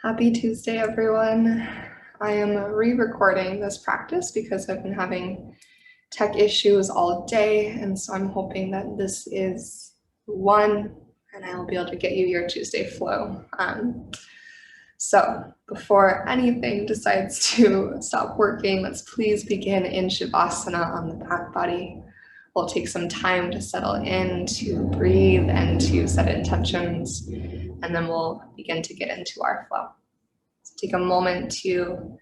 Happy Tuesday, everyone. I am re-recording this practice because I've been having tech issues all day, and so I'm hoping that this is one and I will be able to get you your Tuesday flow. So before anything decides to stop working, let's please begin in Shavasana on the back body. We'll take some time to settle in, to breathe, and to set intentions, and then we'll begin to get into our flow. So take a moment to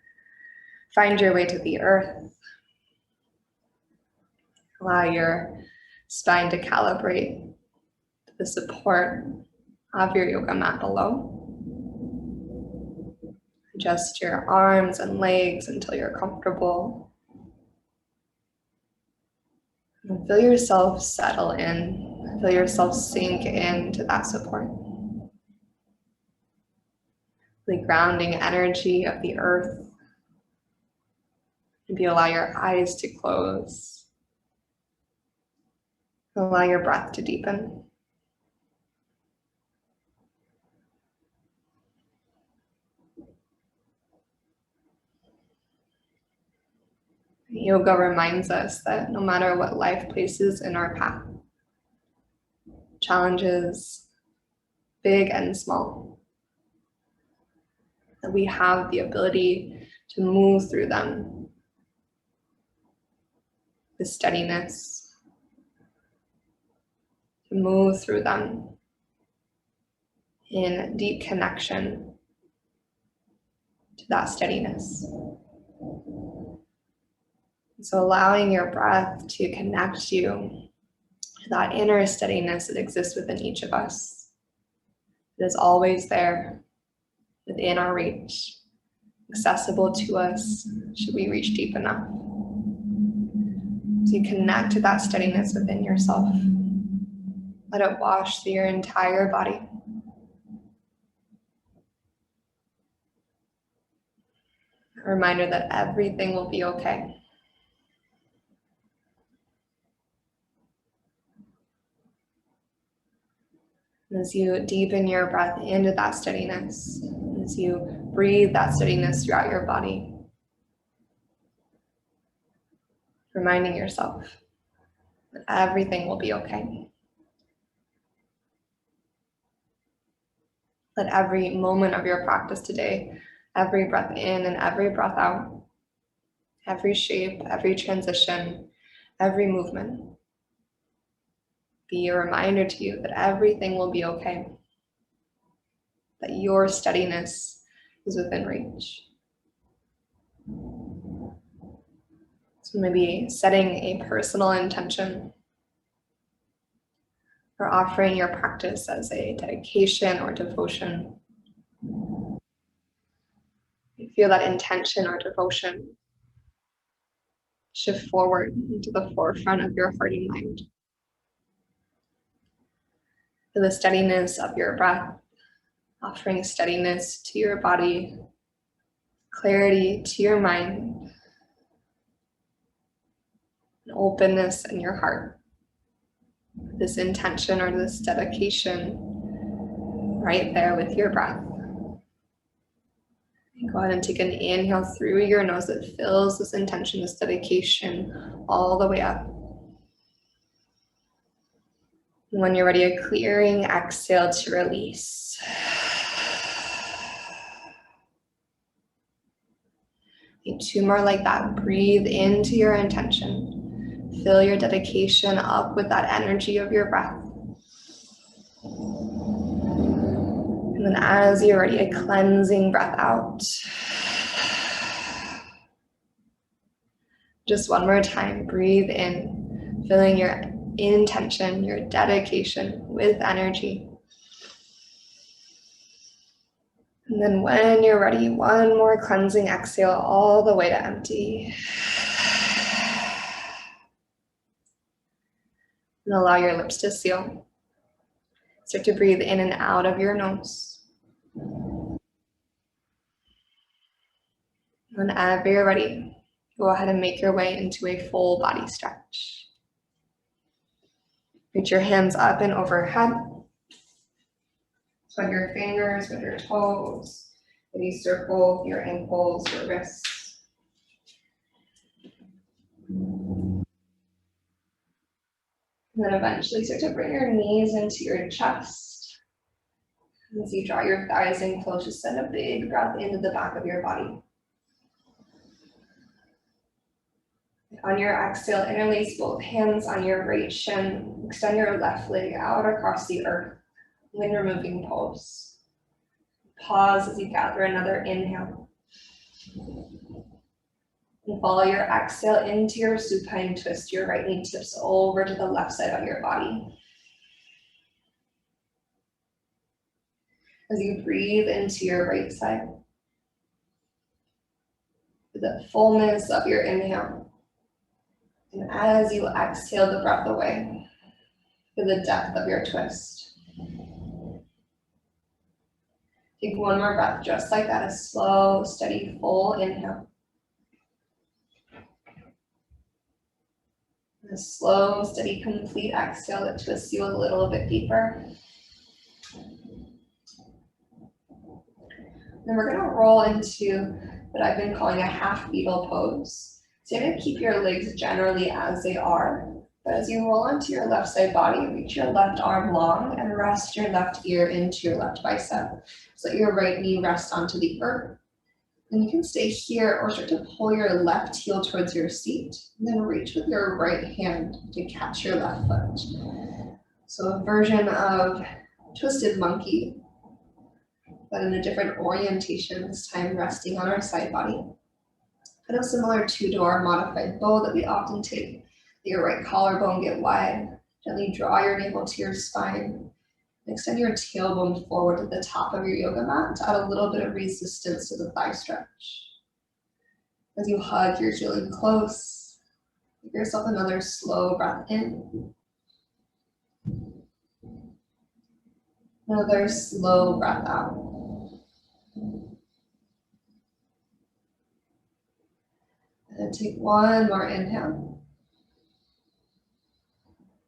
find your way to the earth. Allow your spine to calibrate to the support of your yoga mat below. Adjust your arms and legs until you're comfortable. And feel yourself settle in. Feel yourself sink into that support. The grounding energy of the earth. Maybe allow your eyes to close. Allow your breath to deepen. Yoga reminds us that no matter what life places in our path, challenges, big and small, that we have the ability to move through them with steadiness, to move through them in deep connection to that steadiness. So allowing your breath to connect you to that inner steadiness that exists within each of us. It is always there, within our reach, accessible to us should we reach deep enough. So you connect to that steadiness within yourself. Let it wash through your entire body. A reminder that everything will be okay. As you deepen your breath into that steadiness, as you breathe that steadiness throughout your body, reminding yourself that everything will be okay. Let every moment of your practice today, every breath in and every breath out, every shape, every transition, every movement, be a reminder to you that everything will be okay, that your steadiness is within reach. So maybe setting a personal intention or offering your practice as a dedication or devotion. You feel that intention or devotion shift forward into the forefront of your heart and mind. Feel the steadiness of your breath, offering steadiness to your body, clarity to your mind, and openness in your heart. This intention or this dedication right there with your breath. Go ahead and take an inhale through your nose that fills this intention, this dedication all the way up. And when you're ready, a clearing exhale to release. Two more like that. Breathe into your intention. Fill your dedication up with that energy of your breath. And then as you're ready, a cleansing breath out. Just one more time. Breathe in, filling your intention, your dedication with energy. And then when you're ready, one more cleansing exhale all the way to empty. And allow your lips to seal. Start to breathe in and out of your nose. Whenever you're ready, go ahead and make your way into a full body stretch. Reach your hands up and overhead. Spread your fingers with your toes. Maybe circle your ankles, your wrists. And then eventually start to bring your knees into your chest. As you draw your thighs in close, just send a big breath into the back of your body. On your exhale, interlace both hands on your right shin. Extend your left leg out across the earth. When removing pose. Pause as you gather another inhale. And follow your exhale into your supine twist. Your right knee tips over to the left side of your body. As you breathe into your right side. With the fullness of your inhale. And as you exhale the breath away, to the depth of your twist. Take one more breath just like that, a slow, steady, full inhale. A slow, steady, complete exhale that twists you a little bit deeper. Then we're gonna roll into what I've been calling a half beetle pose. So you're gonna keep your legs generally as they are, but as you roll onto your left side body, reach your left arm long and rest your left ear into your left bicep. So let your right knee rest onto the earth. And you can stay here or start to pull your left heel towards your seat, and then reach with your right hand to catch your left foot. So a version of twisted monkey, but in a different orientation, this time resting on our side body. Kind of similar to our modified bow that we often take. Let your right collarbone get wide. Gently draw your navel to your spine. Extend your tailbone forward to the top of your yoga mat to add a little bit of resistance to the thigh stretch. As you hug your ceiling close, give yourself another slow breath in. Another slow breath out. And take one more inhale.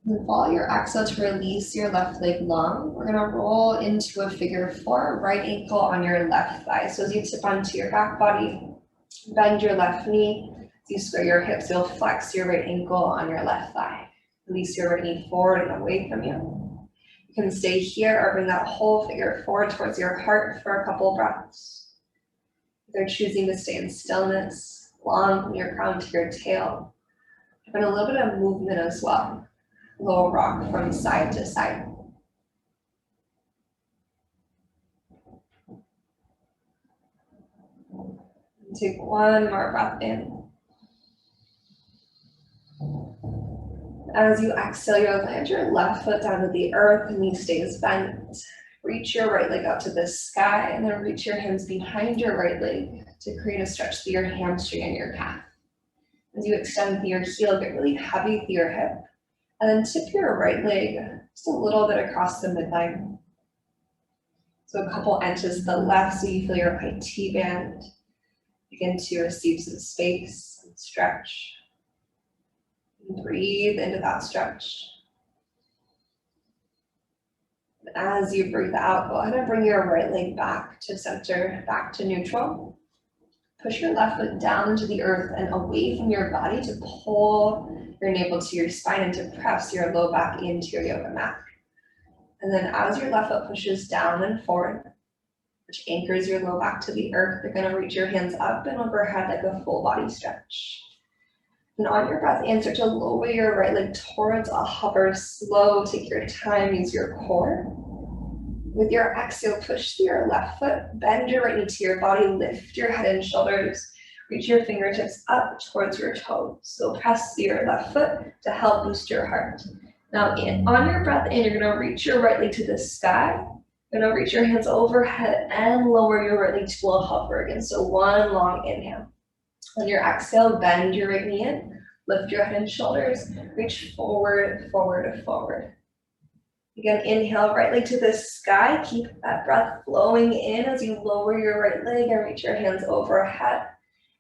And then follow your exhale to release your left leg long. We're gonna roll into a figure four, right ankle on your left thigh. So as you tip onto your back body, bend your left knee. As you square your hips, you'll flex your right ankle on your left thigh. Release your right knee forward and away from you. You can stay here or bring that whole figure forward towards your heart for a couple breaths. Either choosing to stay in stillness, long from your crown to your tail, and a little bit of movement as well. Low rock from side to side. And take one more breath in. As you exhale, you'll land your left foot down to the earth, and knee stays bent. Reach your right leg up to the sky, and then reach your hands behind your right leg to create a stretch through your hamstring and your calf. As you extend through your heel, get really heavy through your hip. And then tip your right leg just a little bit across the midline. So a couple inches to the left so you feel your IT band. Begin to receive some space and stretch. And breathe into that stretch. And as you breathe out, go ahead and bring your right leg back to center, back to neutral. Push your left foot down into the earth and away from your body to pull your navel to your spine and to press your low back into your yoga mat. And then as your left foot pushes down and forward, which anchors your low back to the earth, you're gonna reach your hands up and overhead like a full body stretch. And on your breath in, start to lower your right leg towards a hover, slow, take your time, use your core. With your exhale, push through your left foot, bend your right knee to your body, lift your head and shoulders, reach your fingertips up towards your toes. So press through your left foot to help boost your heart. Now on your breath in, you're gonna reach your right leg to the sky. You're gonna reach your hands overhead and lower your right leg to a hover again. So one long inhale. On your exhale, bend your right knee in, lift your head and shoulders, reach forward, forward, forward. Again, inhale, right leg to the sky. Keep that breath flowing in as you lower your right leg and reach your hands overhead.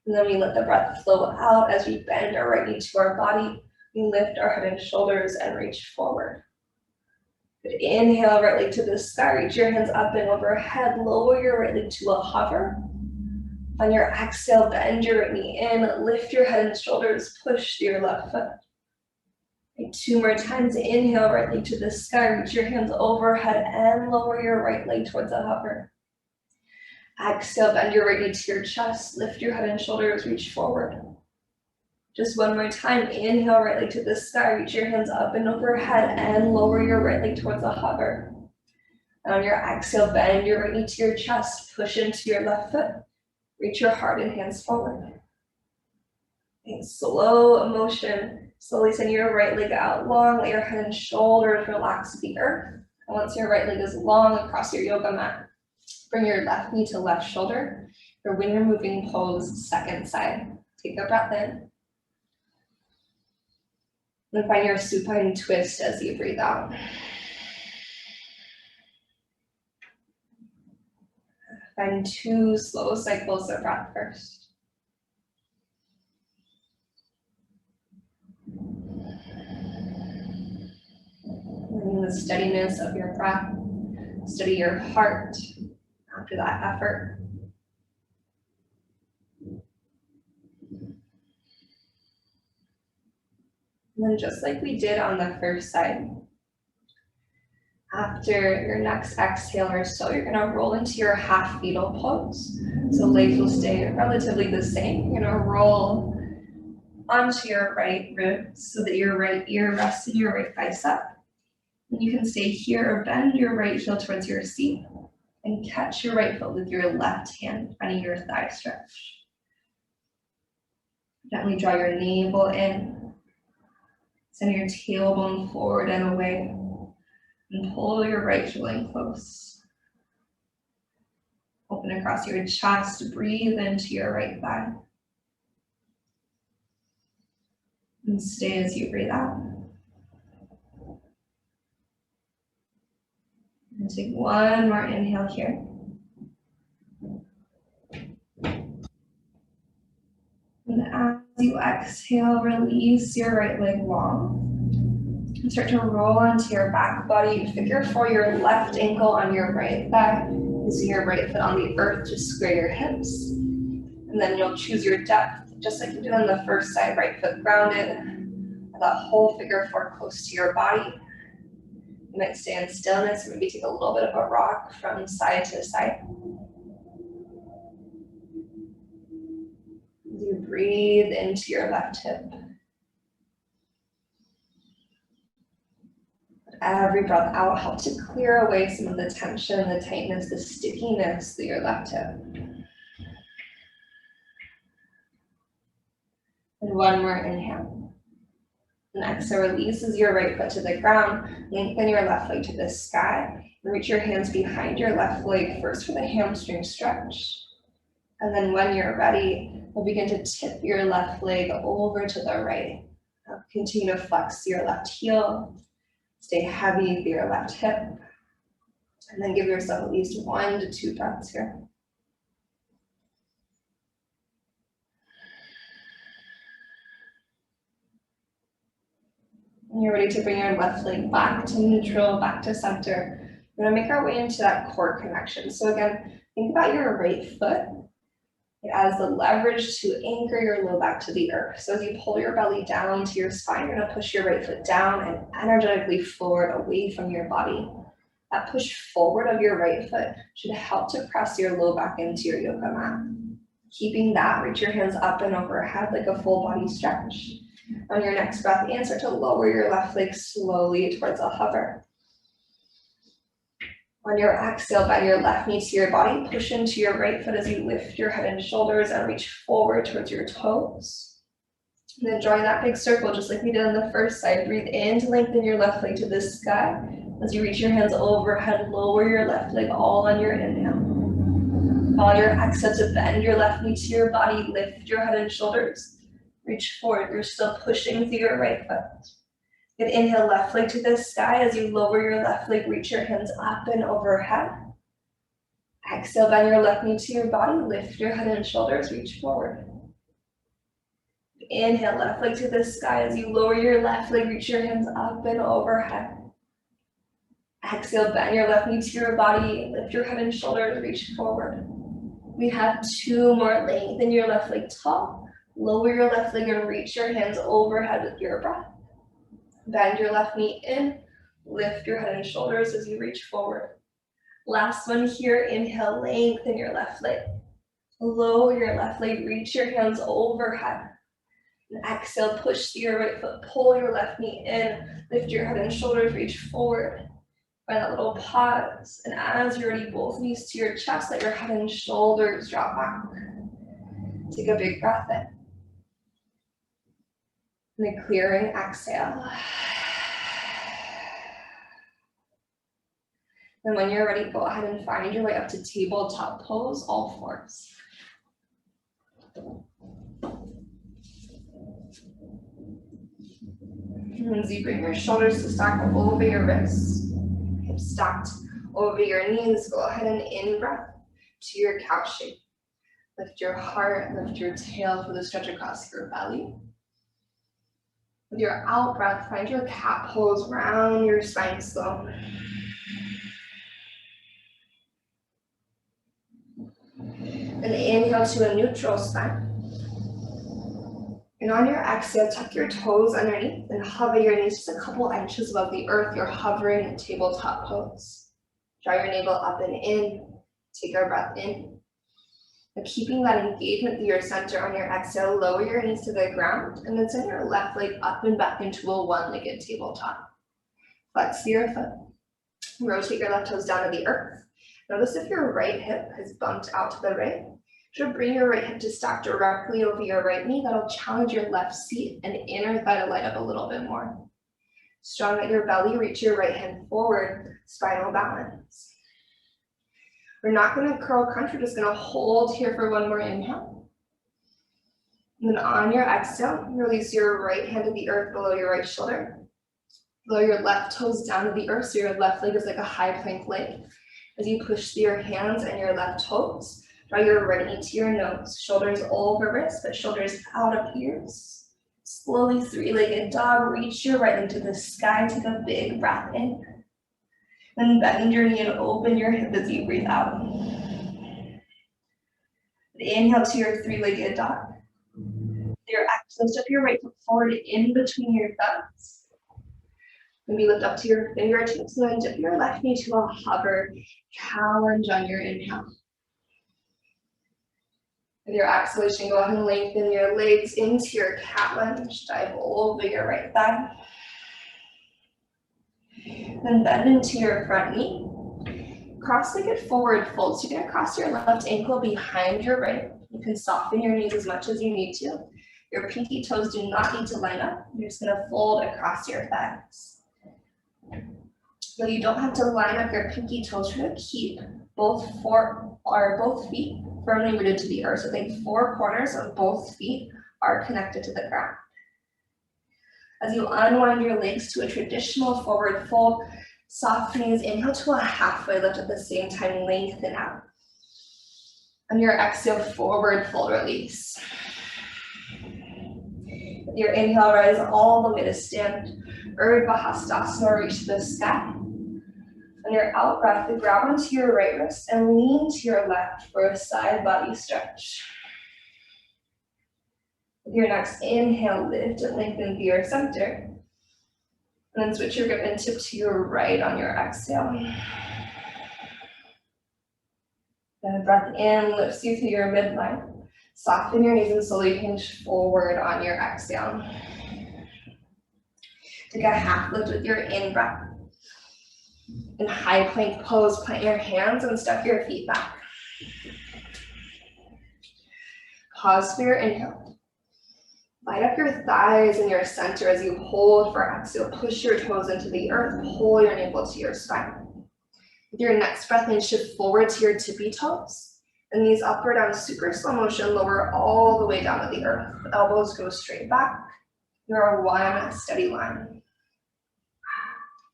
And then we let the breath flow out as we bend our right knee to our body. We lift our head and shoulders and reach forward. Good. Inhale, right leg to the sky, reach your hands up and overhead, lower your right leg to a hover. On your exhale, bend your right knee in, lift your head and shoulders, push through your left foot. Okay, 2 more times. Inhale, right leg to the sky, reach your hands overhead and lower your right leg towards a hover. Exhale, bend your right knee to your chest, lift your head and shoulders, reach forward. Just 1 more time. Inhale, right leg to the sky, reach your hands up and overhead and lower your right leg towards a hover. And on your exhale, bend your right knee to your chest, push into your left foot, reach your heart and hands forward. And slow motion, slowly send your right leg out long, let your head and shoulders relax to the earth. And once your right leg is long across your yoga mat, bring your left knee to left shoulder. For when you're moving, pose second side. Take a breath in. And find your supine twist as you breathe out. Find 2 slow cycles of breath first. Bring the steadiness of your breath, steady your heart after that effort. And then just like we did on the first side, after your next exhale or so, you're going to roll into your half fetal pose. So legs will stay relatively the same. You're going to roll onto your right rib so that your right ear rests in your right bicep. And you can stay here or bend your right heel towards your seat and catch your right foot with your left hand, finding your thigh stretch. Gently draw your navel in. Send your tailbone forward and away. And pull your right heel in close. Open across your chest. Breathe into your right thigh. And stay as you breathe out. And take 1 more inhale here. And as you exhale, release your right leg long. And start to roll onto your back body. Figure for your left ankle on your right thigh. Using your right foot on the earth to square your hips. And then you'll choose your depth, just like you did on the first side, right foot grounded. And that whole figure 4 close to your body. You might stay in stillness, maybe take a little bit of a rock from side to side. As you breathe into your left hip. Every breath out, help to clear away some of the tension, the tightness, the stickiness through your left hip. And 1 more inhale. And exhale, releases your right foot to the ground, lengthen your left leg to the sky, and reach your hands behind your left leg first for the hamstring stretch. And then when you're ready, we'll begin to tip your left leg over to the right. Now continue to flex your left heel. Stay heavy through your left hip. And then give yourself at least 1 to 2 breaths here. When you're ready to bring your left leg back to neutral, back to center, we're going to make our way into that core connection. So again, think about your right foot. It has the leverage to anchor your low back to the earth. So as you pull your belly down to your spine, you're going to push your right foot down and energetically forward away from your body. That push forward of your right foot should help to press your low back into your yoga mat. Keeping that, reach your hands up and overhead like a full body stretch. On your next breath in, start to lower your left leg slowly towards a hover. On your exhale, bend your left knee to your body, push into your right foot as you lift your head and shoulders and reach forward towards your toes. And then drawing that big circle, just like we did on the first side, breathe in to lengthen your left leg to the sky. As you reach your hands overhead, lower your left leg all on your inhale. Follow your exhale to bend your left knee to your body, lift your head and shoulders, reach forward. You're still pushing through your right foot. Good, inhale, left leg to the sky. As you lower your left leg, reach your hands up and overhead. Exhale, bend your left knee to your body, lift your head and shoulders, reach forward. Inhale, left leg to the sky. As you lower your left leg, reach your hands up and overhead. Exhale, bend your left knee to your body, lift your head and shoulders, reach forward. We have 2 more. Lengthen your left leg tall, lower your left leg and reach your hands overhead with your breath. Bend your left knee in, lift your head and shoulders as you reach forward. Last one here, inhale, lengthen your left leg. Lower your left leg, reach your hands overhead. And exhale, push through your right foot, pull your left knee in, lift your head and shoulders, reach forward. Find that little pause, and as you're ready, both knees to your chest, let your head and shoulders drop back. Take a big breath in. And a clearing exhale. And when you're ready, go ahead and find your way up to tabletop pose, all fours. And as you bring your shoulders to stack over your wrists, hips stacked over your knees, go ahead and in-breath to your cow shape. Lift your heart, lift your tail for the stretch across your belly. With your out breath, find your cat pose, round your spine slow. And inhale to a neutral spine. And on your exhale, tuck your toes underneath and hover your knees just a couple inches above the earth. You're hovering in tabletop pose. Draw your navel up and in. Take a breath in. And keeping that engagement through your center on your exhale, lower your knees to the ground and then send your left leg up and back into a one-legged tabletop. Flex your foot. Rotate your left toes down to the earth. Notice if your right hip has bumped out to the right. Should bring your right hip to stack directly over your right knee. That'll challenge your left seat and inner thigh to light up a little bit more. Strong at your belly, reach your right hand forward, spinal balance. We're not going to curl crunch, we're just going to hold here for one more inhale. And then on your exhale, release your right hand to the earth below your right shoulder. Lower your left toes down to the earth so your left leg is like a high plank leg. As you push through your hands and your left toes, draw your right knee to your nose, shoulders over wrists, but shoulders out of ears. Slowly, three-legged dog, reach your right into the sky, take a big breath in. Then bend your knee and open your hip as you breathe out. Inhale to your three-legged dog. Your exhale, step your right foot forward in between your thumbs. Maybe lift up to your fingertips and then dip your left knee to a hover cow lunge on your inhale. With your exhalation, go ahead and lengthen your legs into your cat lunge. Dive over your right thigh. Then bend into your front knee. Cross-legged forward fold. So you're going to cross your left ankle behind your right. You can soften your knees as much as you need to. Your pinky toes do not need to line up. You're just going to fold across your thighs. So you don't have to line up your pinky toes. You're going to keep both feet firmly rooted to the earth. So think 4 corners of both feet are connected to the ground. As you unwind your legs to a traditional forward fold, soft knees, inhale to a halfway lift at the same time, lengthen out. On your exhale, forward fold release. With your inhale, rise all the way to stand. Urdhva Hastasana, reach to the sky. On your out breath, grab onto your right wrist and lean to your left for a side body stretch. With your next inhale, lift and lengthen through your center. And then switch your grip and tip to your right on your exhale. Then a breath in lifts you through your midline. Soften your knees and slowly hinge forward on your exhale. Take a half lift with your in-breath. In high plank pose, plant your hands and step your feet back. Pause for your inhale. Light up your thighs and your center as you hold for exhale. Push your toes into the earth. Pull your navel to your spine. With your next breath in, shift forward to your tippy toes. And knees up or down, super slow motion, lower all the way down to the earth. Elbows go straight back. You're one steady line.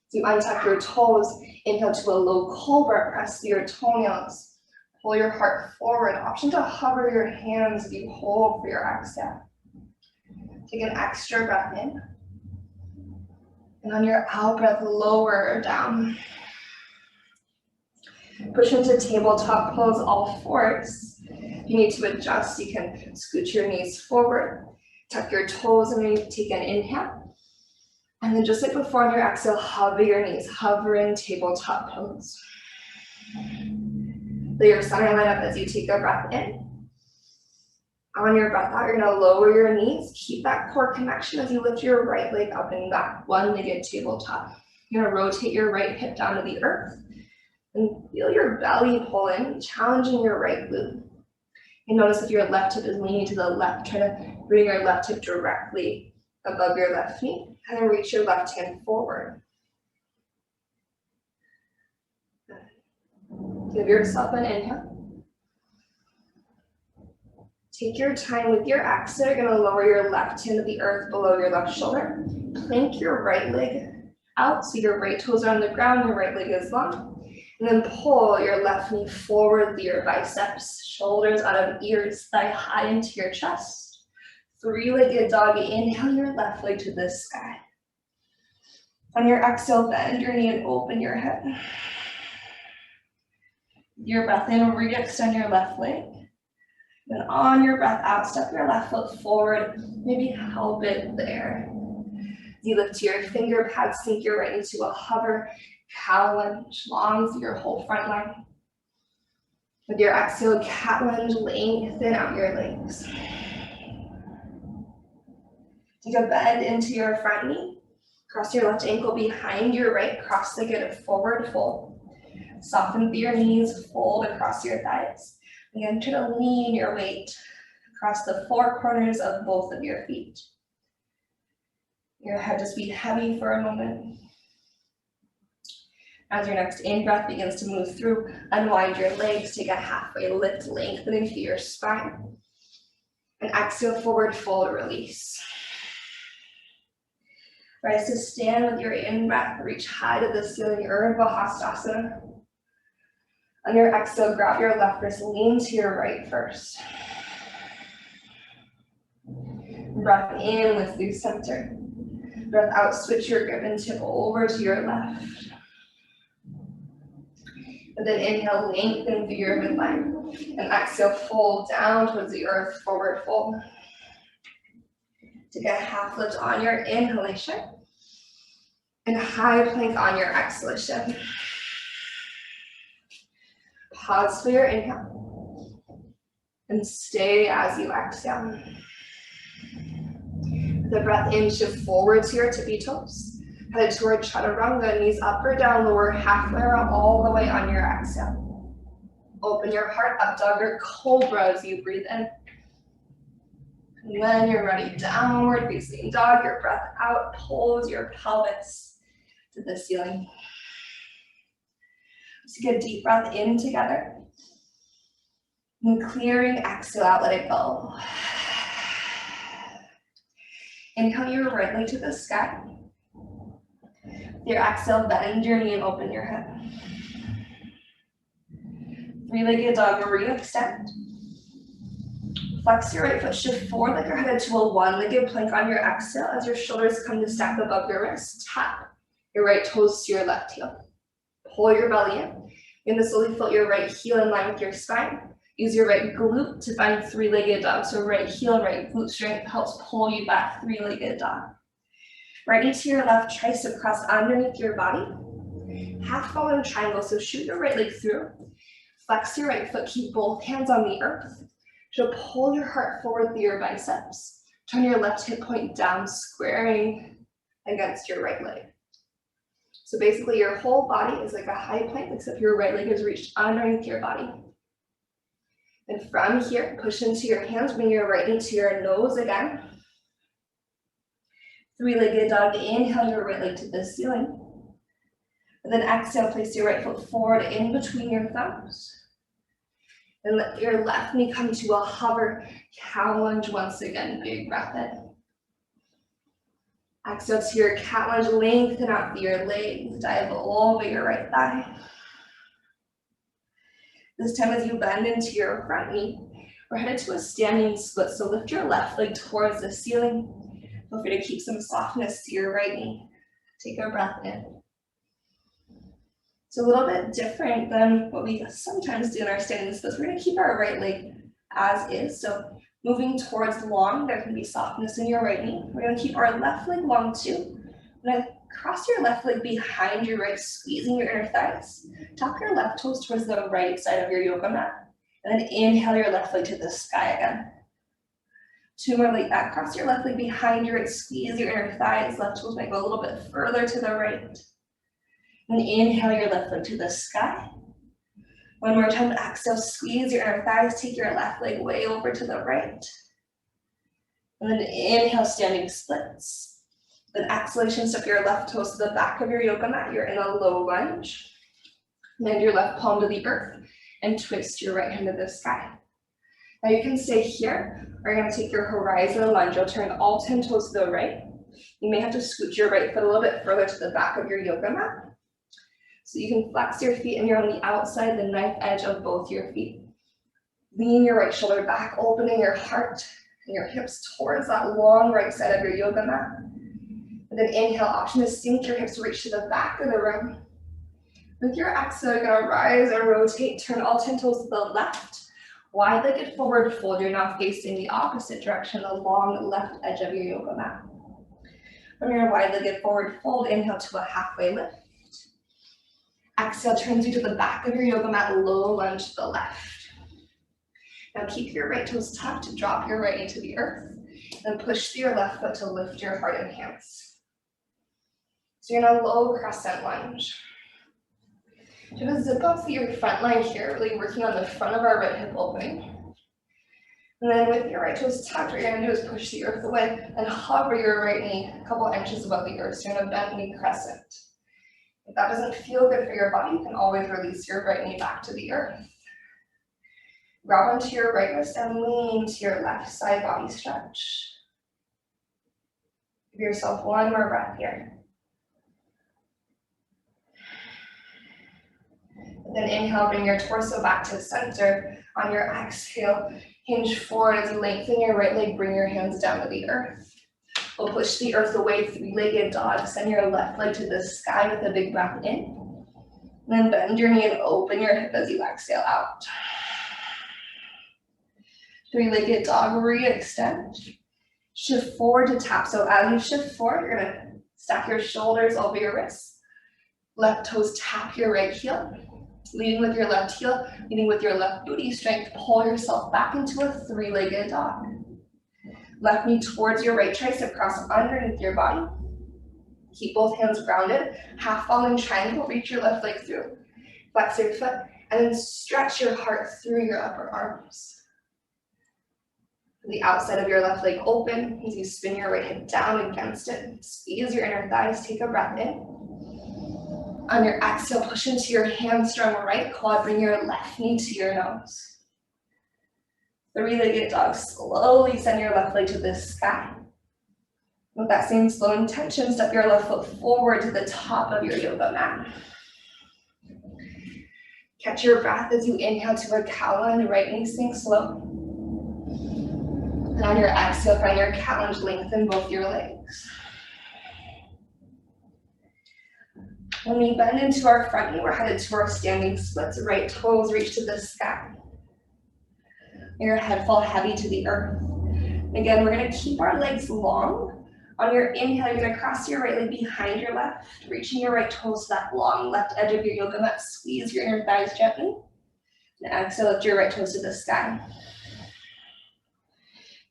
As you untuck your toes, inhale to a low cobra, press through your toenails. Pull your heart forward. Option to hover your hands as you hold for your exhale. Take an extra breath in. And on your out breath, lower down. Push into tabletop pose, all fours. If you need to adjust, you can scoot your knees forward, tuck your toes, and maybe take an inhale. And then just like before on your exhale, hover your knees, hovering tabletop pose. Let your center line up as you take a breath in. On your breath out, you're gonna lower your knees. Keep that core connection as you lift your right leg up and back, one-legged tabletop. You're gonna rotate your right hip down to the earth and feel your belly pull in, challenging your right glute. And notice if your left hip is leaning to the left, try to bring your left hip directly above your left knee, and then reach your left hand forward. Give yourself an inhale. Take your time with your exhale. You're gonna lower your left hand to the earth below your left shoulder. Plank your right leg out so your right toes are on the ground, your right leg is long. And then pull your left knee forward with your biceps, shoulders out of ears, thigh high into your chest. Three-legged dog, inhale your left leg to the sky. On your exhale, bend your knee and open your hip. Your breath in, re-extend your left leg. Then on your breath out, step your left foot forward, maybe help it there. You lift to your finger pads, sink your right into a hover, cow lunge, long through your whole front line. With your exhale, cat lunge, lengthen out your legs. Take a bend into your front knee. Cross your left ankle behind your right, cross-legged forward fold. Soften through your knees, fold across your thighs. Again, try to lean your weight across the four corners of both of your feet. Your head just be heavy for a moment. As your next in-breath begins to move through, unwind your legs, take a halfway lift, lengthening through your spine. And exhale, forward fold, release. Rise to stand with your in-breath, reach high to the ceiling, Urdhva Hastasana. On your exhale, grab your left wrist, lean to your right first. Breath in, lift through center. Breath out, switch your grip and tip over to your left. And then inhale, lengthen through your midline. And exhale, fold down towards the earth, forward fold. Take a half lift on your inhalation. And high plank on your exhalation. Pause for your inhale. And stay as you exhale. The breath in, shift forward to your tippy toes. Head toward chaturanga, knees up or down, lower halfway or all the way on your exhale. Open your heart, up dog or cobra as you breathe in. And when you're ready, downward facing dog, your breath out, pulls your pelvis to the ceiling. Take a deep breath in together. And clearing, exhale out, let it go. Inhale your right leg to the sky. With your exhale, bend your knee and open your hip. Three-legged dog, re-extend. Flex your right foot, shift forward like you're headed to a one-legged plank on your exhale as your shoulders come to stack above your wrist. Tap your right toes to your left heel. Pull your belly in. You're going to slowly float your right heel in line with your spine. Use your right glute to find three-legged dog. So right heel, right glute strength helps pull you back, three-legged dog. Right knee to your left, tricep cross underneath your body. Half following triangle, so shoot your right leg through. Flex your right foot, keep both hands on the earth. So pull your heart forward through your biceps. Turn your left hip point down, squaring against your right leg. So basically your whole body is like a high plank, except your right leg is reached underneath your body. And from here, push into your hands, bring your right knee to your nose again. Three-legged dog, inhale your right leg to the ceiling. And then exhale, place your right foot forward in between your thumbs. And let your left knee come to a hover cow lunge once again, big breath in. Exhale to your cat lunge, lengthen out through your legs, dive over your right thigh. This time as you bend into your front knee, we're headed to a standing split, so lift your left leg towards the ceiling. Feel free to keep some softness to your right knee. Take a breath in. So a little bit different than what we sometimes do in our standing splits. We're going to keep our right leg as is. So moving towards long, there can be softness in your right knee. We're going to keep our left leg long too. We're going to cross your left leg behind your right, squeezing your inner thighs. Tuck your left toes towards the right side of your yoga mat. And then inhale your left leg to the sky again. 2 more like that. Cross your left leg behind your right, squeeze your inner thighs. Left toes might go a little bit further to the right. And inhale your left leg to the sky. One more time, exhale, squeeze your inner thighs, take your left leg way over to the right. And then inhale, standing splits. Then exhalation, step your left toes to the back of your yoga mat. You're in a low lunge. Land your left palm to the earth and twist your right hand to the sky. Now you can stay here, or you're gonna take your horizontal lunge. You'll turn all 10 toes to the right. You may have to scoot your right foot a little bit further to the back of your yoga mat. So you can flex your feet and you're on the outside, the knife edge of both your feet. Lean your right shoulder back, opening your heart and your hips towards that long right side of your yoga mat. And then inhale, option to sink your hips, reach to the back of the room. With your exhale, you're gonna rise and rotate, turn all 10 toes to the left. Wide-legged forward fold, you're now facing the opposite direction, the long left edge of your yoga mat. From your wide-legged forward fold, inhale to a halfway lift. Exhale, turns you to the back of your yoga mat, low lunge to the left. Now keep your right toes tucked, drop your right knee to the earth, and push through your left foot to lift your heart and hands. So you're in a low crescent lunge. You're gonna zip up through your front line here, really working on the front of our right hip opening. And then with your right toes tucked, what you're gonna do is push the earth away and hover your right knee a couple inches above the earth. So you're in a bent knee crescent. If that doesn't feel good for your body, you can always release your right knee back to the earth. Grab onto your right wrist and lean to your left side body stretch. Give yourself one more breath here. And then inhale, bring your torso back to center. On your exhale, hinge forward as you lengthen your right leg, bring your hands down to the earth. We'll push the earth away, 3-legged dog. Send your left leg to the sky with a big breath in. And then bend your knee and open your hip as you exhale out. 3-legged dog, re-extend. Shift forward to tap. So as you shift forward, you're gonna stack your shoulders over your wrists. Left toes tap your right heel. Leading with your left heel, leading with your left booty strength, pull yourself back into a 3-legged dog. Left knee towards your right tricep, cross underneath your body. Keep both hands grounded. Half falling triangle, reach your left leg through. Flex your foot, and then stretch your heart through your upper arms. The outside of your left leg open as you spin your right hip down against it. Squeeze your inner thighs, take a breath in. On your exhale, push into your hamstrung right quad, bring your left knee to your nose. 3-legged dog, slowly send your left leg to the sky. With that same slow intention, step your left foot forward to the top of your yoga mat. Catch your breath as you inhale to a cow lunge, right knee sinks low. And on your exhale, find your cow lunge, lengthen both your legs. When we bend into our front knee, we're headed to our standing splits. Right toes reach to the sky. Your head fall heavy to the earth. Again, we're gonna keep our legs long. On your inhale, you're gonna cross your right leg behind your left, reaching your right toes to that long left edge of your yoga mat. Squeeze your inner thighs gently. And exhale, lift your right toes to the sky.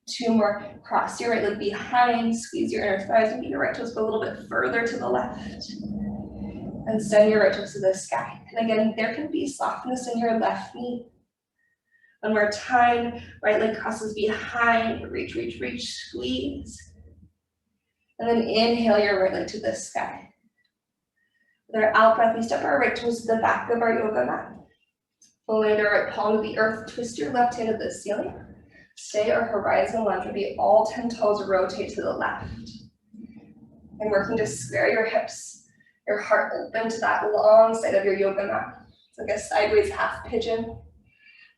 2 more, cross your right leg behind, squeeze your inner thighs, and your right toes go a little bit further to the left. And send your right toes to the sky. And again, there can be softness in your left knee. One more time, right leg crosses behind, reach, reach, reach, squeeze. And then inhale your right leg to the sky. With our out breath, we step our right toes to the back of our yoga mat. We'll land our right palm to the earth, twist your left hand to the ceiling. Stay our horizontal lunge will be all 10 toes rotate to the left. And working to square your hips, your heart open to that long side of your yoga mat. It's like a sideways half pigeon.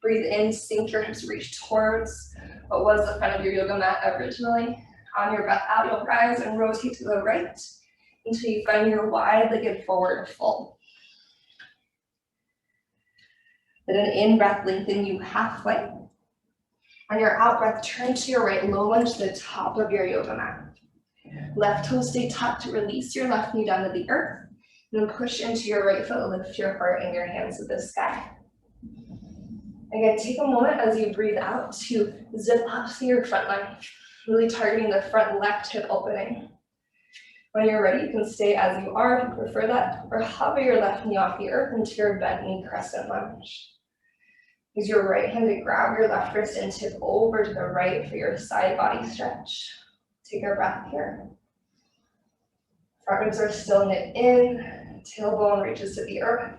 Breathe in, sink your hips, reach towards what was the front of your yoga mat originally. On your breath out, you'll rise and rotate to the right until you find your wide-legged forward fold. Then an in-breath, lengthen you halfway. On your out-breath, turn to your right, low lunge to the top of your yoga mat. Left toes stay tucked, release your left knee down to the earth, and then push into your right foot, lift your heart and your hands to the sky. Again, take a moment as you breathe out to zip up through your front line, really targeting the front left hip opening. When you're ready, you can stay as you are if you prefer that, or hover your left knee off the earth into your bent knee crescent lunge. Use your right hand to grab your left wrist and tip over to the right for your side body stretch. Take a breath here. Front ribs are still knit in, tailbone reaches to the earth.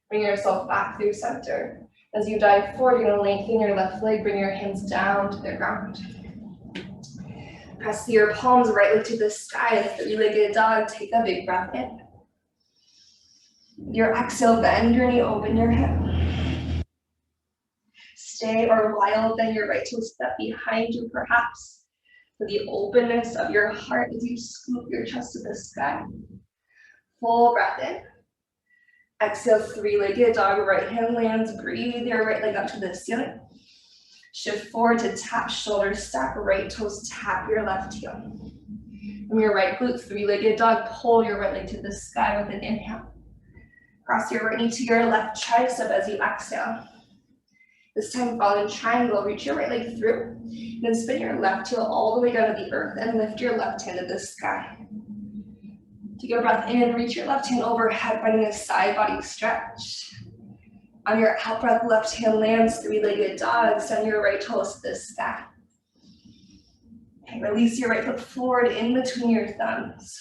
Bring yourself back through center. As you dive forward, you're going to lengthen your left leg, bring your hands down to the ground. Press your palms right leg to the sky, three-legged dog. Take a big breath in. Your exhale, bend your knee, open your hip. Stay or while bend your right toe step behind you, perhaps. For the openness of your heart as you scoop your chest to the sky. Full breath in. Exhale, three-legged dog, right hand lands, breathe your right leg up to the ceiling. Shift forward to tap, shoulders stack, right toes tap your left heel. From your right glute, three-legged dog, pull your right leg to the sky with an inhale. Cross your right knee to your left tricep as you exhale. This time, fall in triangle, reach your right leg through, and then spin your left heel all the way down to the earth and lift your left hand to the sky. Take a breath in, reach your left hand overhead, finding a side body stretch. On your out breath, left hand lands, three-legged dog, send your right toes to the sky. Okay, release your right foot forward in between your thumbs.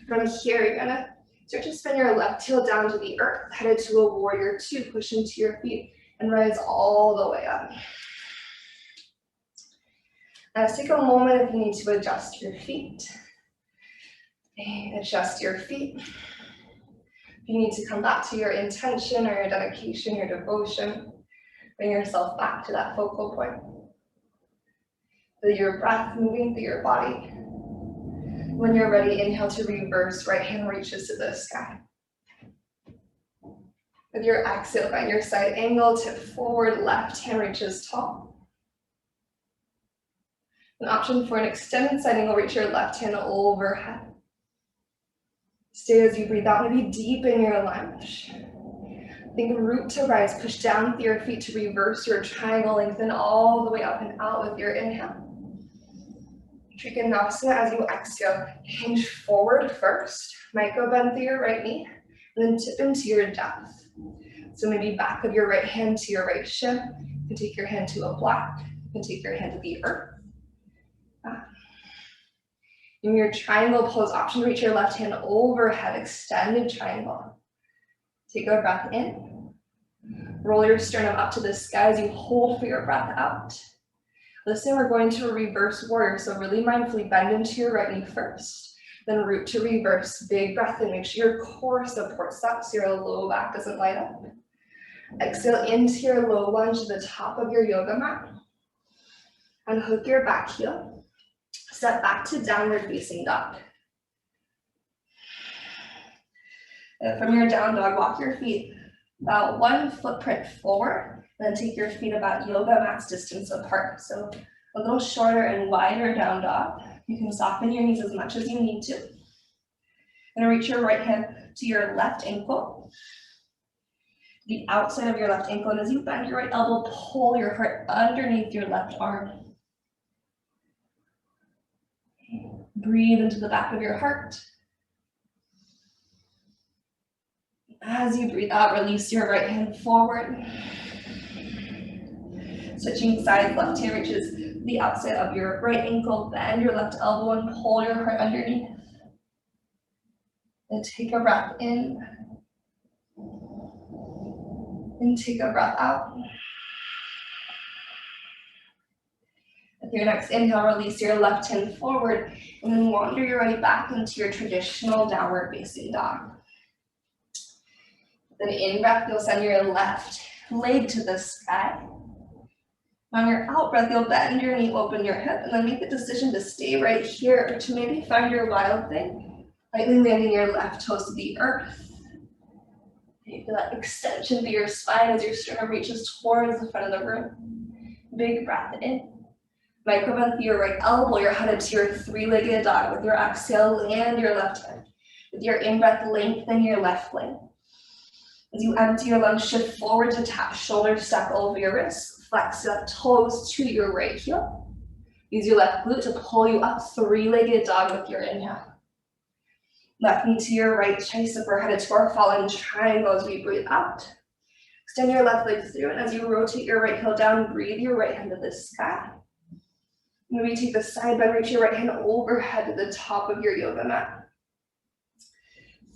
From here, you're gonna start to spin your left heel down to the earth, headed to a warrior two, push into your feet, and rise all the way up. Now take a moment if you need to adjust your feet. Adjust your feet. If you need to come back to your intention or your dedication, your devotion, bring yourself back to that focal point. Feel your breath moving through your body. When you're ready, inhale to reverse, right hand reaches to the sky. With your exhale, find your side angle, tip forward, left hand reaches tall. An option for an extended side angle, reach your left hand overhead. Stay as you breathe out, maybe deepen your lunge. Think root to rise, push down through your feet to reverse your triangle, lengthen all the way up and out with your inhale. Trikonasana as you exhale, hinge forward first, micro bend through your right knee, and then tip into your depth. So maybe back of your right hand to your right shin, you can take your hand to a block, you can take your hand to the earth. In your triangle pose option, reach your left hand overhead, extended triangle. Take a breath in. Roll your sternum up to the sky as you hold for your breath out. Listen, we're going to a reverse warrior, so really mindfully bend into your right knee first, then root to reverse, big breath in. Make sure your core supports that so your low back doesn't light up. Exhale into your low lunge to the top of your yoga mat. Unhook your back heel. Step back to downward facing dog. And from your down dog, walk your feet about 1 footprint forward, then take your feet about yoga mat's distance apart. So a little shorter and wider down dog. You can soften your knees as much as you need to. And reach your right hand to your left ankle, the outside of your left ankle, and as you bend your right elbow, pull your heart underneath your left arm. Breathe into the back of your heart. As you breathe out, release your right hand forward. Switching sides, left hand reaches the outside of your right ankle, bend your left elbow and pull your heart underneath. And take a breath in. And take a breath out. With your next inhale, release your left hand forward and then wander your way back into your traditional downward facing dog. Then in breath, you'll send your left leg to the sky. On your out breath, you'll bend your knee, open your hip, and then make the decision to stay right here or to maybe find your wild thing, lightly landing your left toes to the earth. You feel that extension through your spine as your sternum reaches towards the front of the room. Big breath in. Micro bend through your right elbow, you're headed to your three-legged dog. With your exhale, land your left hand. With your in-breath, lengthen your left leg. As you empty your lunge, shift forward to tap, shoulders stack over your wrists. Flex your left toes to your right heel. Use your left glute to pull you up, three-legged dog with your inhale. Left knee to your right tricep, we're headed to our fallen triangle as we breathe out. Extend your left leg through, and as you rotate your right heel down, breathe your right hand to the sky. Maybe take the side bend, reach your right hand overhead to the top of your yoga mat.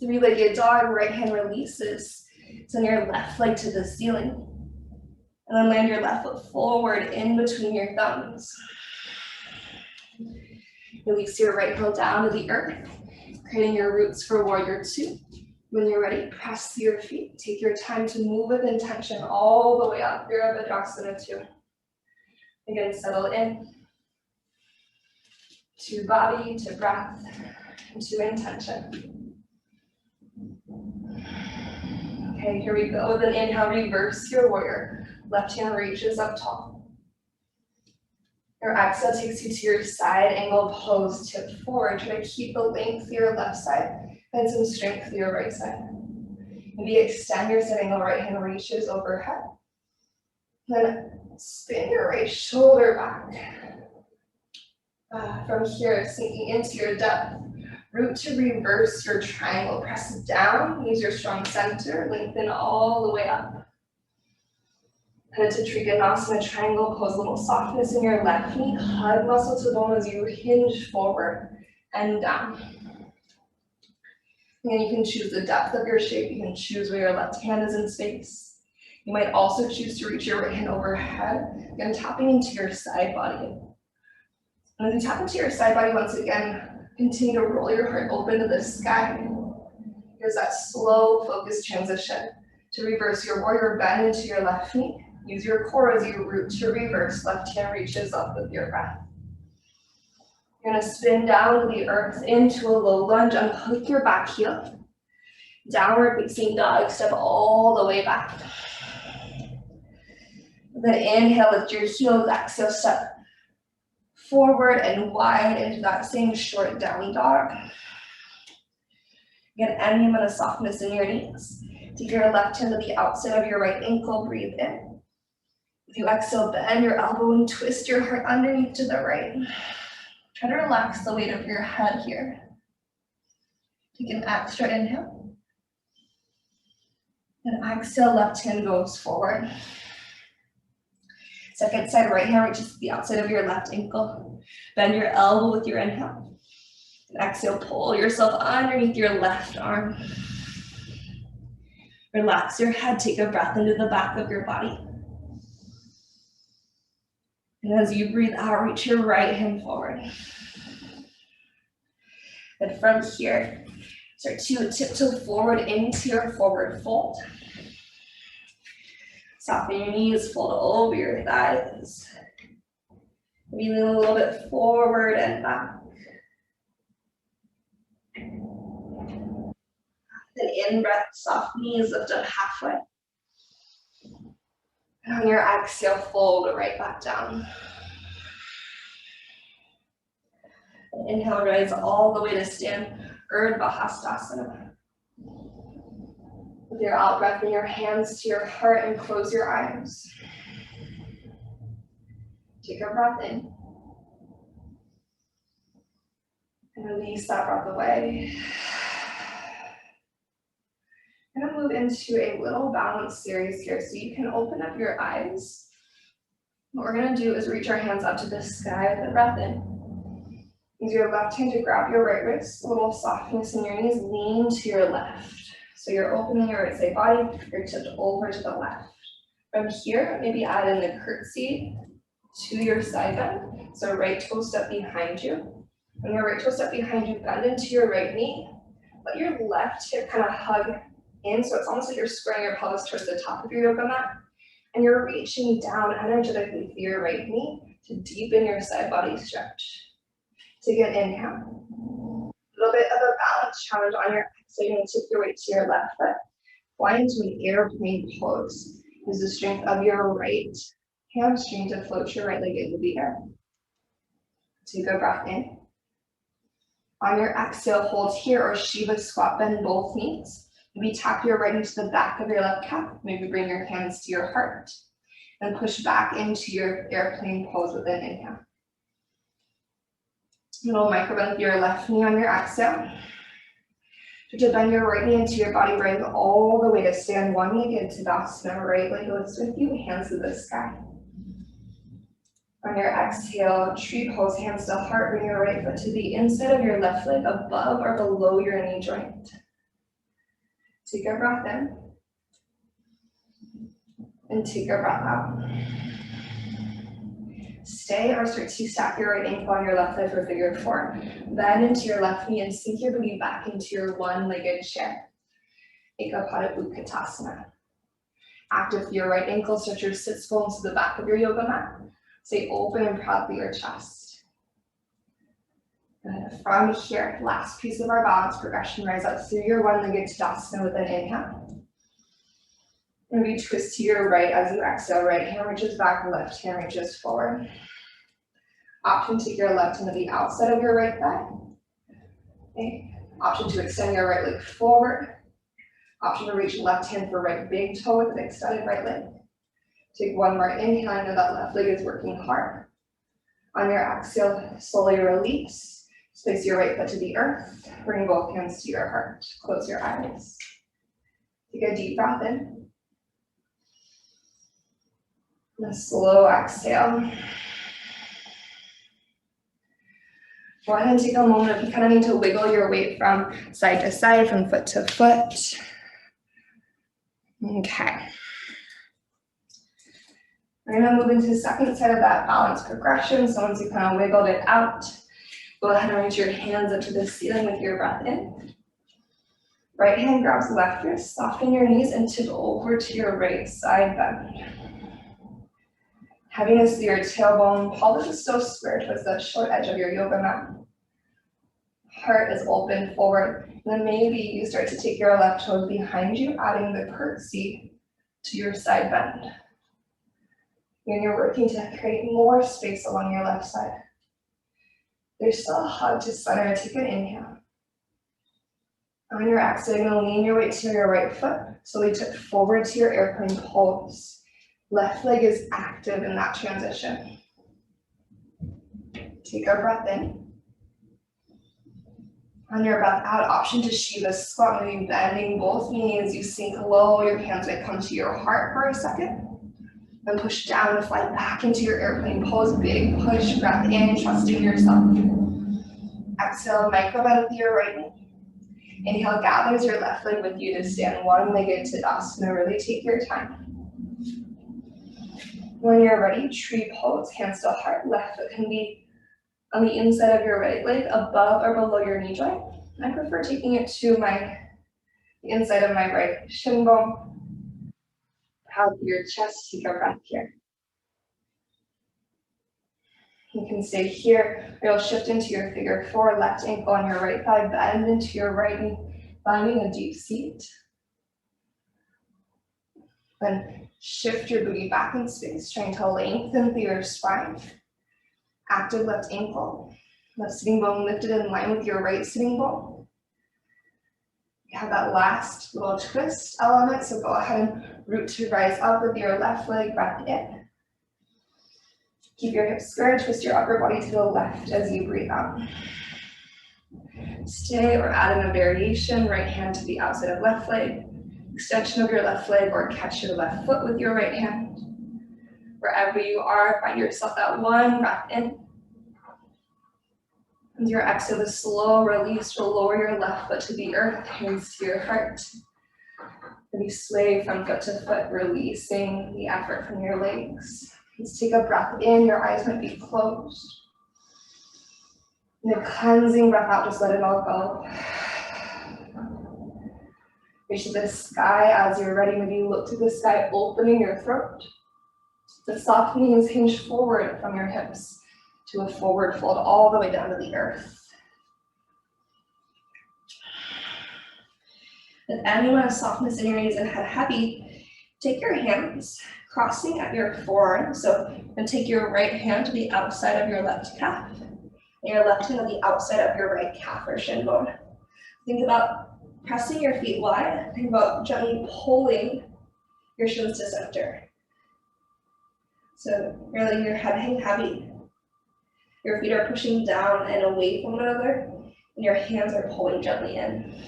Three-legged dog, right hand releases. Send your left leg to the ceiling. And then land your left foot forward in between your thumbs. Release your right heel down to the earth, creating your roots for warrior two. When you're ready, press through your feet. Take your time to move with intention all the way up. Virabhadrasana 2. Again, settle in. To body, to breath, and to intention. Okay, here we go. With an inhale, reverse your warrior. Left hand reaches up tall. Your exhale takes you to your side angle pose, tip forward. Try to keep the length to your left side and some strength to your right side. Maybe extend your side angle, right hand reaches overhead. Then spin your right shoulder back. From here, sinking into your depth. Root to reverse your triangle. Press down, use your strong center, lengthen all the way up. Head to Trikonasana, triangle pose, a little softness in your left knee. Hug muscle to bone as you hinge forward and down. And you can choose the depth of your shape. You can choose where your left hand is in space. You might also choose to reach your right hand overhead, again tapping into your side body. And as you tap into your side body once again, continue to roll your heart open to the sky. Here's that slow, focused transition to reverse your warrior bend into your left knee. Use your core as you root to reverse. Left hand reaches up with your breath. You're gonna spin down to the earth into a low lunge. Unhook your back heel. Downward facing dog, step all the way back. Then inhale, lift your heels, exhale, step forward and wide into that same short down dog. Get any amount of softness in your knees. Take your left hand to the outside of your right ankle, breathe in. If you exhale, bend your elbow and twist your heart underneath to the right. Try to relax the weight of your head here. Take an extra inhale. And exhale, left hand goes forward. Second side, right hand reaches to the outside of your left ankle. Bend your elbow with your inhale. And exhale, pull yourself underneath your left arm. Relax your head, take a breath into the back of your body. And as you breathe out, reach your right hand forward. And from here, start to tiptoe forward into your forward fold. Soften your knees, fold over your thighs. Maybe lean a little bit forward and back. Then in breath, soft knees, lift up halfway. And on your exhale, fold right back down. And inhale, rise all the way to stand, Urdhva Hastasana. With your out breath, bring your hands to your heart and close your eyes. Take a breath in. And release that breath away. I'm going to move into a little balance series here, so you can open up your eyes. What we're going to do is reach our hands up to the sky with a breath in. Use your left hand to grab your right wrist, a little softness in your knees, lean to your left. So you're opening your right side body, you're tipped over to the left. From here, maybe add in the curtsy to your side bend. So right toe step behind you. When your right toe step behind you, bend into your right knee. Let your left hip kind of hug in, so it's almost like you're squaring your pelvis towards the top of your yoga mat. And you're reaching down energetically through your right knee to deepen your side body stretch. Take an inhale. A little bit of a balance challenge on your exhale. You're going to tip your weight to your left foot. Fly into an airplane pose. Use the strength of your right hamstring to float your right leg into the air. Take a breath in. On your exhale, hold here or Shiva squat, bend both knees. Maybe tap your right into the back of your left calf. Maybe bring your hands to your heart. And push back into your airplane pose with an inhale. Little micro bend with your left knee on your exhale. To bend your right knee into your body, bring all the way to stand one-legged Tadasana. Right leg lifts with you, hands to the sky. On your exhale, tree pose, hands to heart, bring your right foot to the inside of your left leg, above or below your knee joint. Take a breath in. And take a breath out. Stay or start to stack your right ankle on your left leg for figure four. Bend into your left knee and sink your booty back into your one-legged chair. Ekapada Utkatasana. Active your right ankle, stretch your sits bones to the back of your yoga mat. Stay open and proud through your chest. And from here, last piece of our balance progression, rise up through your one-legged Tadasana with an inhale. Maybe twist to your right as you exhale. Right hand reaches back, left hand reaches forward. Option to take your left hand to the outside of your right thigh. Okay. Option to extend your right leg forward. Option to reach left hand for right big toe with an extended right leg. Take one more inhale. I know that left leg is working hard. On your exhale, slowly release. Place your right foot to the earth. Bring both hands to your heart. Close your eyes. Take a deep breath in. And a slow exhale. Go ahead and take a moment if you kind of need to wiggle your weight from side to side, from foot to foot. Okay. We're going to move into the second side of that balance progression. So once you kind of wiggled it out, go ahead and reach your hands up to the ceiling with your breath in. Right hand grabs left wrist, soften your knees and tip over to your right side bend. Heaviness through your tailbone, pelvis is still square towards the short edge of your yoga mat. Heart is open forward. And then maybe you start to take your left toes behind you, adding the curtsy to your side bend. And you're working to create more space along your left side. There's still a hug to center. Take an inhale. On your exhale, you're going to lean your weight to your right foot. Slowly tip forward to your airplane pose. Left leg is active in that transition. Take a breath in. On your breath out, option to Shiva squat, maybe bending both knees. You sink low, your hands might come to your heart for a second. Then push down to fly back into your airplane pose. Big push, breath in, trusting yourself. Exhale, micro bend with your right knee. Inhale, gathers your left leg with you to stand one-legged Tadasana. Really take your time. When you're ready, tree pose, hands to heart. Left foot can be on the inside of your right leg, above or below your knee joint. I prefer taking it to the inside of my right shin bone. Proud through your chest, take a breath here. You can stay here, or you'll shift into your figure four, left ankle on your right thigh, bend into your right knee, finding a deep seat. Then shift your booty back in space, trying to lengthen through your spine. Active left ankle, left sitting bone lifted in line with your right sitting bone. You have that last little twist element, so go ahead and root to rise up with your left leg, breath in. Keep your hips square, twist your upper body to the left as you breathe out. Stay or add in a variation, right hand to the outside of left leg, extension of your left leg, or catch your left foot with your right hand. Wherever you are, find yourself at one, breath in. And your exhale, the slow release will lower your left foot to the earth, hands to your heart. And you sway from foot to foot, releasing the effort from your legs. Let's take a breath in, your eyes might be closed. And a cleansing breath out, just let it all go. Reach to the sky as you're ready. Maybe look to the sky, opening your throat. The soft knees hinge forward from your hips to a forward fold all the way down to the earth. With any amount of softness in your knees and head heavy, take your hands crossing at your forearm. So you're going to take your right hand to the outside of your left calf, and your left hand on the outside of your right calf or shin bone. Think about pressing your feet wide. Think about gently pulling your shins to center. So you're letting your head hang heavy. Your feet are pushing down and away from one another, and your hands are pulling gently in.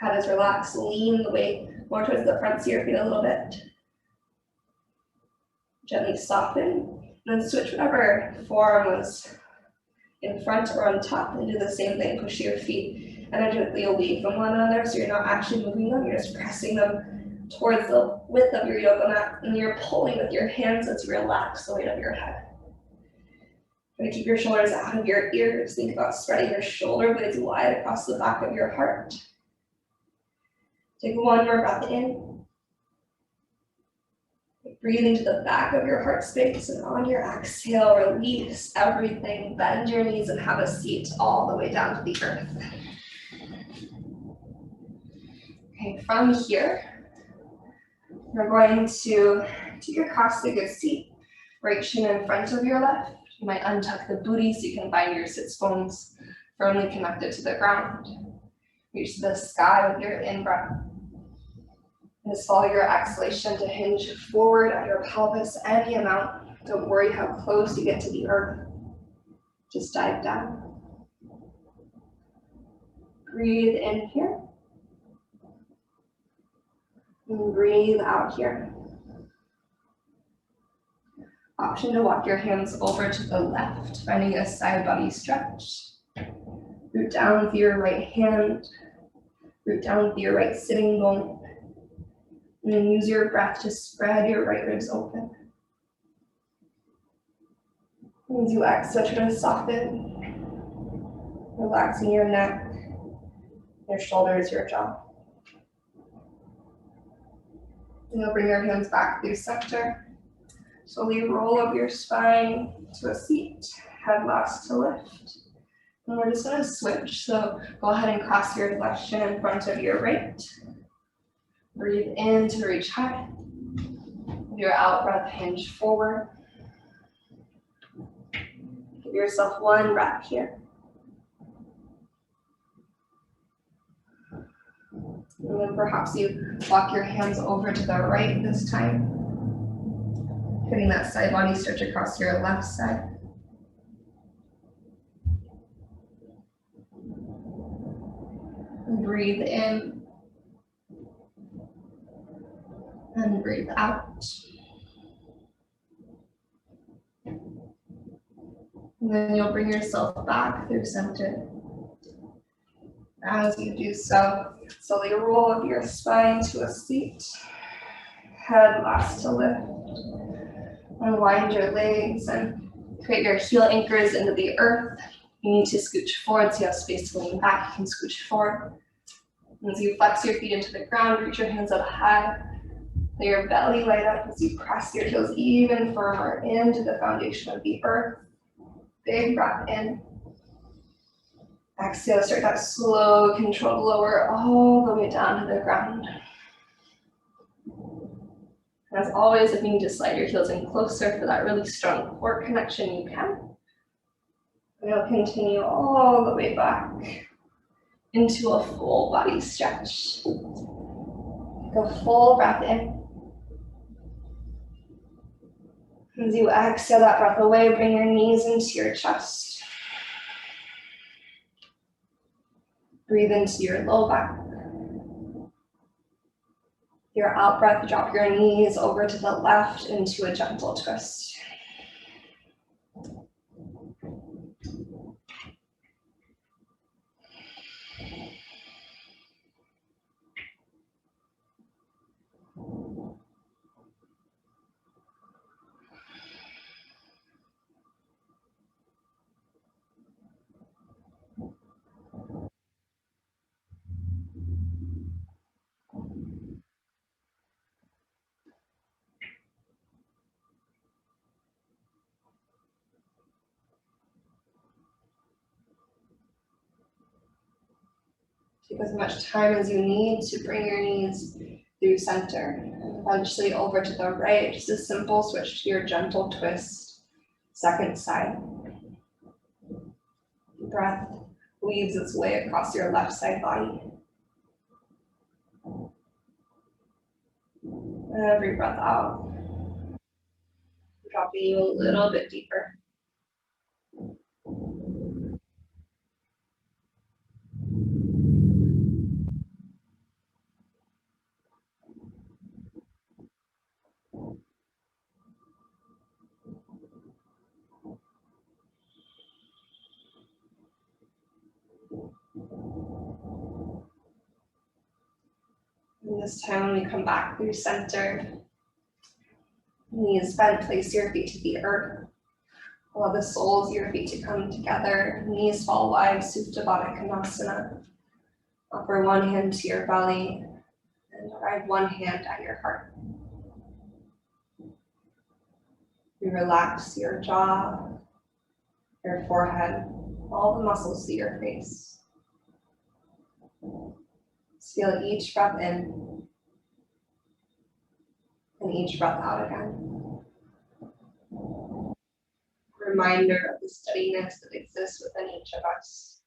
Head is relaxed. Lean the weight more towards the front of your feet a little bit. Gently soften, and then switch whatever forearm was in front or on top, and do the same thing. Push your feet energetically away from one another, so you're not actually moving them, you're just pressing them towards the width of your yoga mat, and you're pulling with your hands as you relax the weight of your head. You're going to keep your shoulders out of your ears. Think about spreading your shoulder blades wide across the back of your heart. Take one more breath in. Breathe into the back of your heart space, and on your exhale, release everything. Bend your knees and have a seat all the way down to the earth. Okay, from here, you're going to do your cross-legged seat. Right shin in front of your left. You might untuck the booty so you can find your sits bones firmly connected to the ground. Reach to the sky with your in-breath. And just follow your exhalation to hinge forward at your pelvis any amount. Don't worry how close you get to the earth. Just dive down. Breathe in here. And breathe out here. Option to walk your hands over to the left, finding a side body stretch. Root down with your right hand. Root down with your right sitting bone. And then use your breath to spread your right ribs open. As you exhale, try to soften, relaxing your neck, your shoulders, your jaw. And you'll bring your hands back through center. Slowly roll up your spine to a seat, head last to lift. And we're just going to switch, so go ahead and cross your left shin in front of your right. Breathe in to reach high. With your out breath, hinge forward. Give yourself one breath here. And then perhaps you walk your hands over to the right this time. Getting that side body stretch across your left side. And breathe in. And breathe out. And then you'll bring yourself back through center. As you do so, slowly roll up your spine to a seat. Head last to lift. Unwind your legs and create your heel anchors into the earth. You need to scooch forward so you have space to lean back. You can scooch forward. As you flex your feet into the ground, reach your hands up high. Let your belly light up as you press your heels even firmer into the foundation of the earth. Big breath in. Exhale, start that slow, controlled lower all the way down to the ground. As always, if you need to slide your heels in closer for that really strong core connection, you can. And you'll continue all the way back into a full body stretch. Take a full breath in. As you exhale that breath away, bring your knees into your chest. Breathe into your low back. Your out breath, drop your knees over to the left into a gentle twist. Take as much time as you need to bring your knees through center and eventually over to the right. Just a simple switch to your gentle twist, second side. Breath weaves its way across your left side body. Every breath out, dropping you a little bit deeper. And this time when we come back through center, knees bent, place your feet to the earth. Allow the soles of your feet to come together. Knees fall wide, Supta Baddha Konasana. Offer one hand to your belly and arrive one hand at your heart. You relax your jaw, your forehead, all the muscles of your face. Feel each breath in and each breath out again. Reminder of the steadiness that exists within each of us.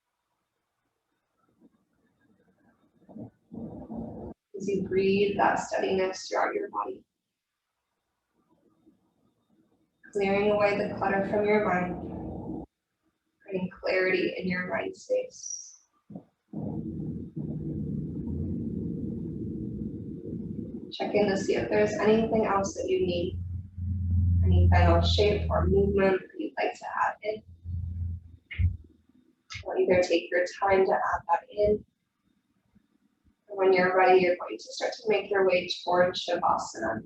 As you breathe that steadiness throughout your body, clearing away the clutter from your mind, creating clarity in your mind space. Check in to see if there's anything else that you need, any final shape or movement that you'd like to add in. Or either take your time to add that in. And when you're ready, you're going to start to make your way towards Shavasana.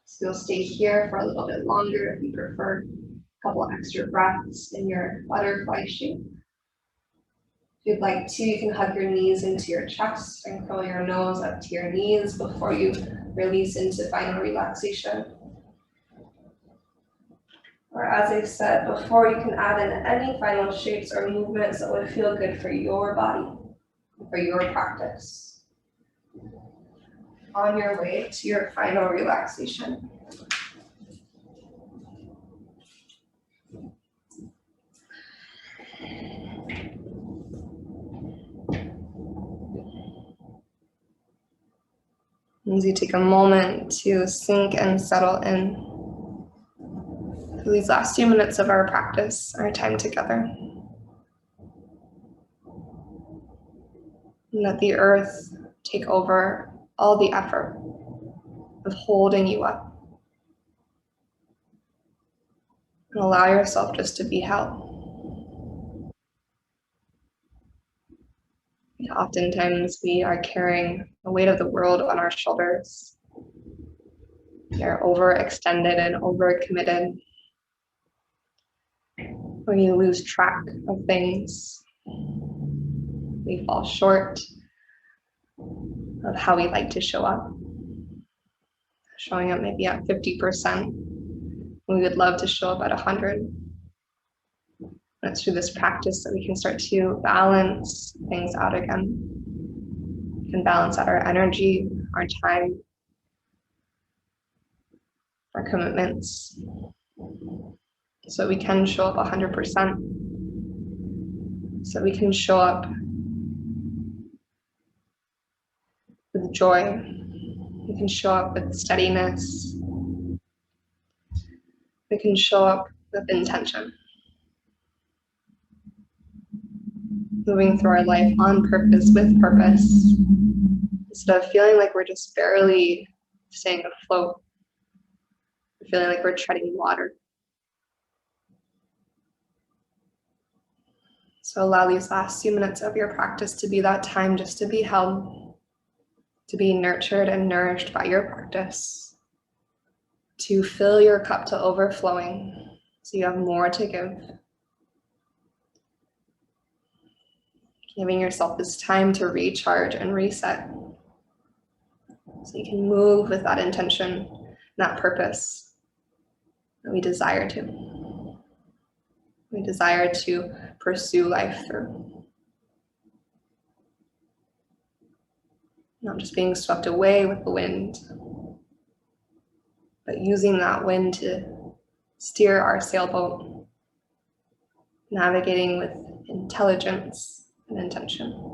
So you'll stay here for a little bit longer if you prefer, a couple extra breaths in your butterfly shape. If you'd like to, you can hug your knees into your chest and curl your nose up to your knees before you release into final relaxation. Or as I said before, you can add in any final shapes or movements that would feel good for your body, for your practice. On your way to your final relaxation. As you take a moment to sink and settle in for these last few minutes of our practice, our time together. And let the earth take over all the effort of holding you up. And allow yourself just to be held. Oftentimes we are carrying the weight of the world on our shoulders. We are overextended and overcommitted. When you lose track of things, we fall short of how we like to show up. Showing up maybe at 50%. We would love to show up at 100. It's through this practice that we can start to balance things out again. We can balance out our energy, our time, our commitments, so we can show up 100%. So we can show up with joy. We can show up with steadiness. We can show up with intention. Moving through our life on purpose, with purpose, instead of feeling like we're just barely staying afloat, feeling like we're treading water. So allow these last few minutes of your practice to be that time just to be held, to be nurtured and nourished by your practice, to fill your cup to overflowing so you have more to give. Giving yourself this time to recharge and reset so you can move with that intention, that purpose that we desire to. We desire to pursue life through. Not just being swept away with the wind, but using that wind to steer our sailboat, navigating with intelligence and intention.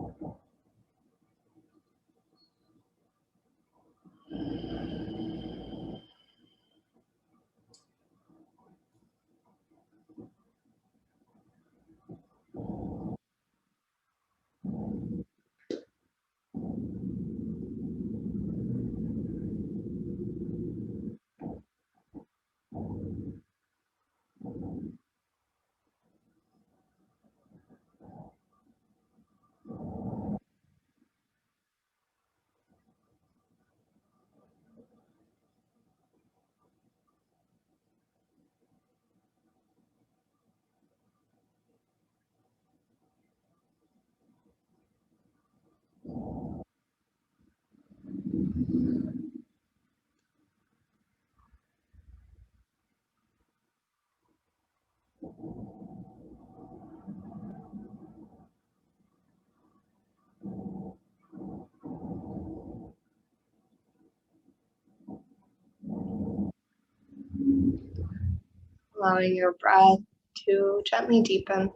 Allowing your breath to gently deepen.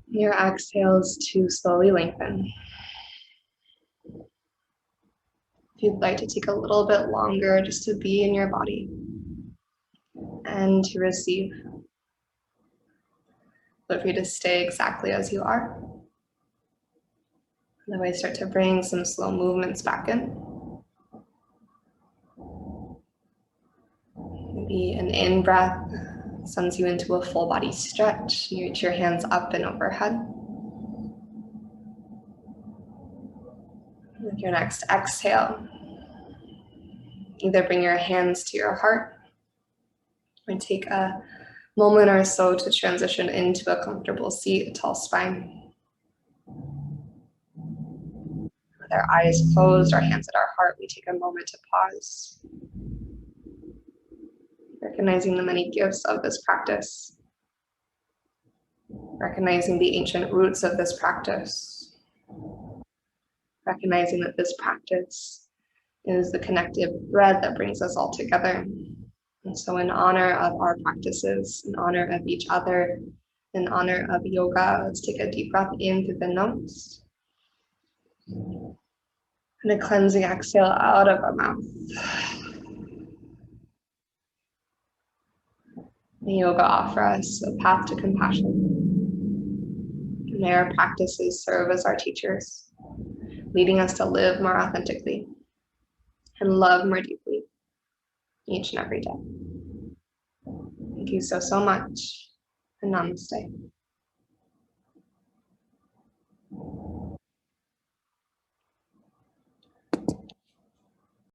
Your exhales to slowly lengthen. If you'd like to take a little bit longer just to be in your body and to receive, feel free to stay exactly as you are. And then we start to bring some slow movements back in. Maybe an in-breath sends you into a full body stretch. You reach your hands up and overhead. With your next exhale, either bring your hands to your heart or take a moment or so to transition into a comfortable seat, a tall spine. With our eyes closed, our hands at our heart, we take a moment to pause, recognizing the many gifts of this practice, recognizing the ancient roots of this practice, recognizing that this practice is the connective thread that brings us all together. And so in honor of our practices, in honor of each other, in honor of yoga, let's take a deep breath in through the nose. And a cleansing exhale out of our mouth. May yoga offer us a path to compassion. May our practices serve as our teachers, leading us to live more authentically and love more deeply each and every day. Thank you so much, and namaste.